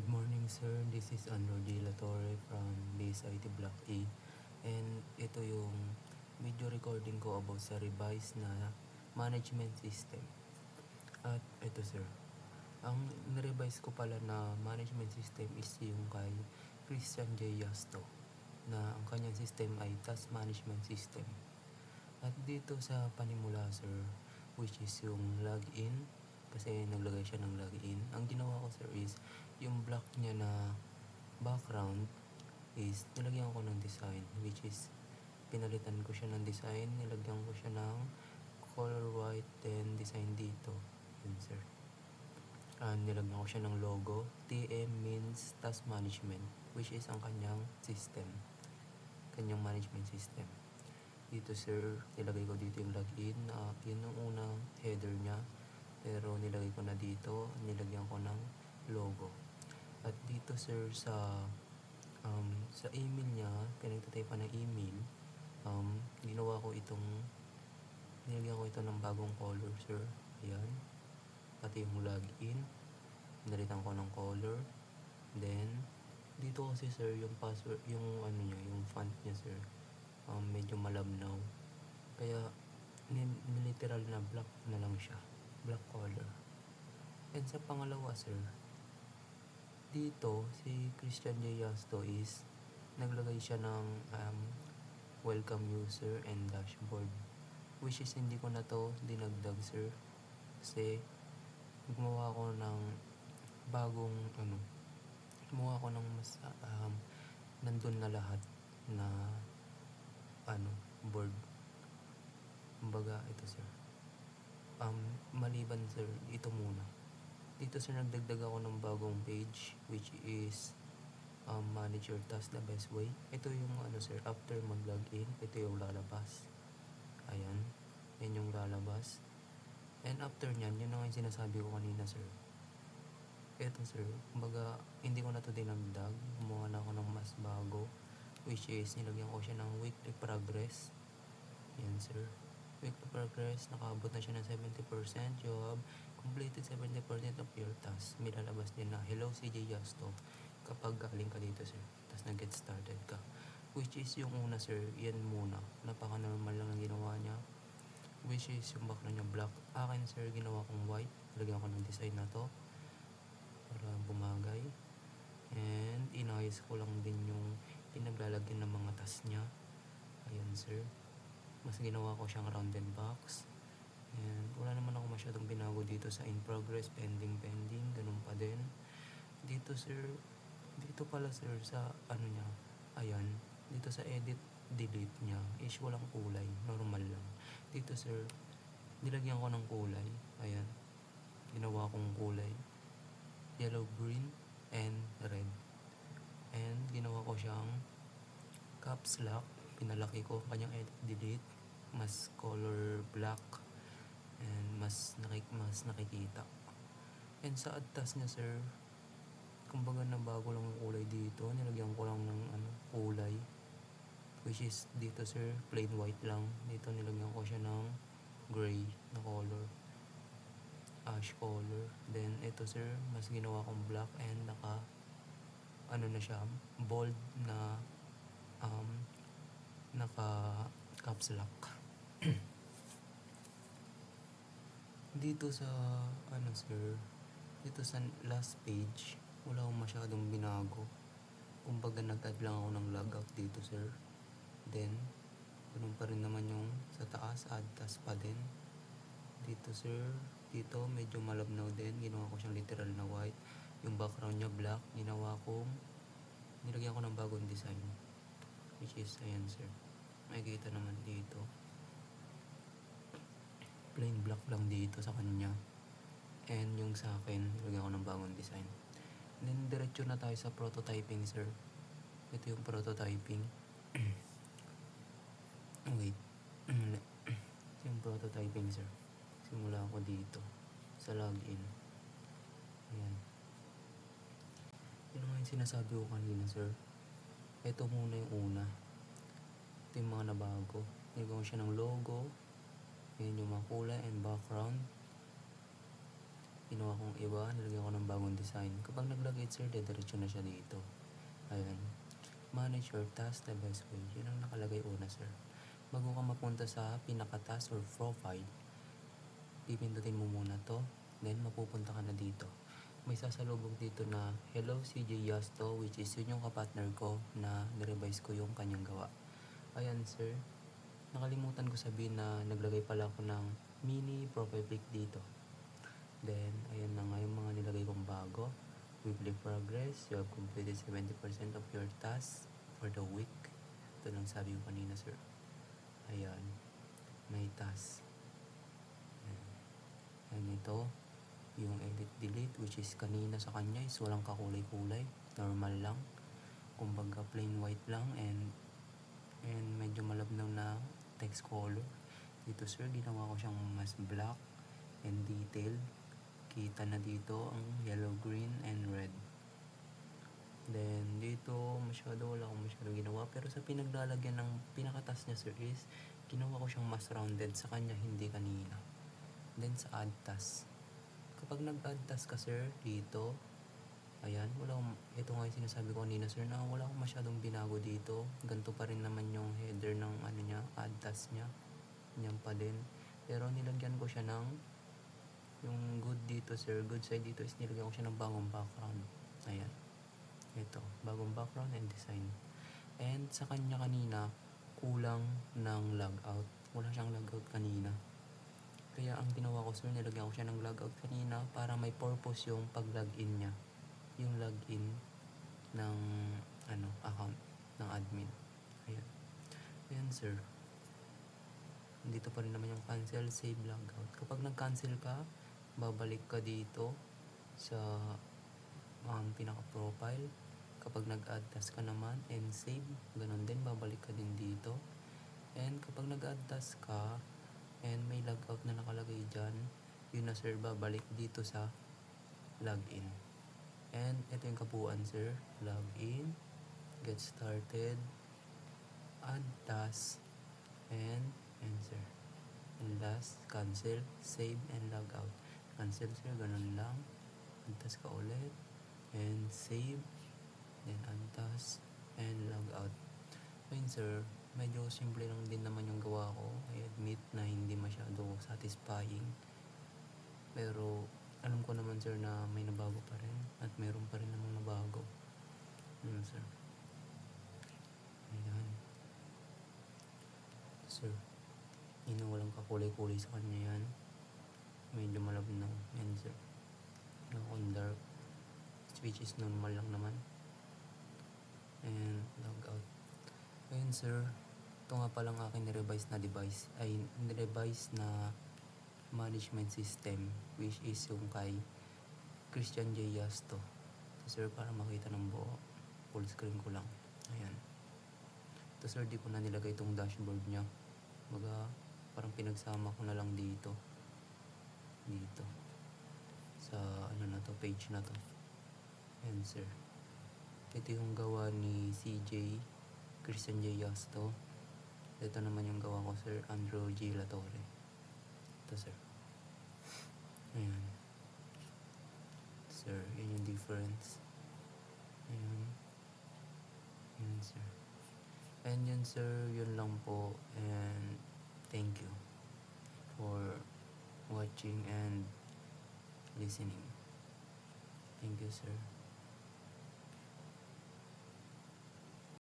Good morning sir, this is Andrew G. Latorre from Base IT Block A, and ito yung video recording ko about sa revised na management system. At ito sir, ang nirevise ko pala na management system is yung kay Christian J. Yasto, na ang kanyang system ay task management system. At dito sa panimula sir, which is yung login, kasi naglagay siya ng login. Ang ginawa ko sir is, yung block niya na background is nilagyan ko ng design, which is pinalitan ko siya ng design, nilagyan ko siya ng color white, then design dito. Yun sir. Nilagyan ko siya ng logo. TM means task management, which is ang kanyang system, kanyang management system. Dito sir, nilagay ko dito yung login. Yun yung unang header niya, pero nilagay ko na dito, nilagyan ko ng logo. At dito sir, sa email niya, pinagtatay pa ng email, ginawa ko itong, nilagyan ko ito ng bagong color sir. Ayan, pati yung login, nalitan ko ng color. Then dito kasi sir, yung password, yung ano niya, yung font niya sir, medyo malabnaw, kaya niliteral na black na lang siya, black color. And sa pangalawa sir, dito si Christian J. Yasto is naglagay siya ng welcome user and dashboard, which is hindi ko na to dinagdag sir, kasi gumawa ko ng bagong gumawa ko ng mas nandun na lahat na board. Kumbaga ito sir, maliban sir, ito muna. Dito sir, nagdagdag ako ng bagong page, which is manage your task the best way. Ito yung sir, after mag-login, ito yung lalabas. Ayan, yan yung lalabas. And after nyan, yun na yung sinasabi ko kanina sir. Ito sir, kumbaga hindi ko na to dinagdag, gumawa na ako ng mas bago, which is nilagyan ko siya ng weekly progress. Yan sir, weekly progress, nakaabot na siya ng 70%. You have completed 70% of your task. May lalabas din na hello CJ Yasto kapag galing ka dito sir, tapos nag-get started ka, which is yung una sir, yan muna, napaka normal lang ang ginawa niya, which is yung background niya black. Akin sir, ginawa kong white, lagyan ko ng design na to para bumagay, and inayos ko lang din yung pinaglalagyan ng mga task niya. Ayan sir, mas ginawa ko siyang rounded box, and wala naman ako masyadong binago dito sa in progress, pending, ganun pa din. Dito sir, dito pala sir sa niya, ayan, dito sa edit delete niya is walang kulay, normal lang. Dito sir, nilagyan ko ng kulay. Ayan, ginawa kong kulay yellow, green, and red, and ginawa ko siyang caps lock, pinalaki ko kanyang edit delete, mas color black, and mas nakikita. And sa add task niya sir, kumbaga na bago lang ang kulay dito, nilagyan ko lang ng kulay, which is dito sir, plain white lang. Dito nilagyan ko siya ng gray na color, ash color. Then ito sir, mas ginawa kong black, and naka na siya, bold na naka caps lock. Dito sa sir, dito sa last page, wala akong masyadong binago. Kumbaga nag-add lang ako ng logout dito sir. Then ganun pa rin naman yung sa taas, add task pa din. Dito sir, dito medyo malabnaw din, ginawa ko siyang literal na white. Yung background niya black, nilagyan ko ng bagong design, which is ayan sir, makikita naman dito, plain black lang dito sa kanya. And yung sa akin, nilagyan ko ng bagong design. Then diretso na tayo sa prototyping sir. Ito yung prototyping. Wait. Ito yung prototyping sir. Simula ako dito sa login. Ayan. Yun nga yung sinasabi ko kanina sir. Ito muna yung una. Ito yung mga nabago. Nilagyan ko siya ng logo. Ayan yung mga kulay and background. ginawa kong iba, nilagyan ko ng bagong design. Kapag naglagay sir, dediretso na siya dito. Ayun. Manage your task the best way. Yun ang nakalagay una sir. Bago ka mapunta sa pinaka-task or profile, pipindutin mo muna to. Then mapupunta ka na dito. May sasalubog dito na Hello CJ Yasto, which is yun yung kapartner ko na nirevise ko yung kanyang gawa. Ayan sir. Nakalimutan ko sabihin na naglagay pala ako ng mini profile pic dito. Then, ayan na nga yung mga nilagay kong bago. Weekly progress, you have completed 70% of your tasks for the week. Ito lang sabi ko kanina, sir. Ayan, may task. Ayan ito, yung edit delete, which is kanina sa kanya is walang kakulay-kulay. Normal lang. Kumbaga plain white lang and medyo malabnaw na text color. Dito sir, ginawa ko siyang mas black and detail. Kita na dito ang yellow, green, and red. Then dito wala akong masyado ginawa, pero sa pinaglalagyan ng pinakatas niya sir is ginawa ko siyang mas rounded sa kanya, hindi kanina. Then sa add task, kapag nag-add task ka sir dito, ayan, ito nga yung sinasabi ko kanina sir na wala akong masyadong binago dito. Ganito pa rin naman yung header ng add task niya. Yan pa din. Pero nilagyan ko siya ng yung good dito sir, good side dito is nilagyan ko siya ng bagong background. Ayan. Ito, bagong background and design. And sa kanya kanina, kulang ng logout. Wala siyang logout kanina. Kaya ang ginawa ko sir, nilagyan ko siya ng logout kanina para may purpose yung pag-login niya. Yung login ng account ng admin. Ayan. Ayan sir. Dito pa rin naman yung cancel, save, logout. Kapag nag-cancel ka, babalik ka dito sa pinaka-profile. Kapag nag-add task ka naman and save, ganun din, babalik ka din dito. And kapag nag-add task ka and may logout na nakalagay dyan, yun na sir, babalik dito sa login. And ito yung kabuuan sir, login, get started, add task, and answer. And last, cancel, save, and log out. Cancel sir, ganun lang. Antas ka ulit. And save. Then antas. And log out. Ayun sir, medyo simple lang din naman yung gawa ko. I admit na hindi masyado satisfying. Pero alam ko naman sir na may nabago pa rin. At meron pa rin namang nabago. Ayun sir. Ayan. Sir, walang kakulay-kulay sa kanya yan. Medyo malabnaw. Yan sir. On dark, which is normal lang naman. And log out. Ayun sir, ito nga palang aking nirevise na device. Ay, nirevise na management system, which is yung kay Christian J. Yasto. So sir, para makita ng buo, full screen ko lang. Ayan. Ito sir, di ko na nilagay itong dashboard niya. Parang pinagsama ko na lang dito sa page na to. Ayan sir, ito yung gawa ni CJ Christian J. Yasto. Ito naman yung gawa ko sir, Andrew G. Latore. Ito sir. Ayan sir, yun yung difference. Ayan sir. And yun sir, yun lang po. And thank you for watching and listening. Thank you sir.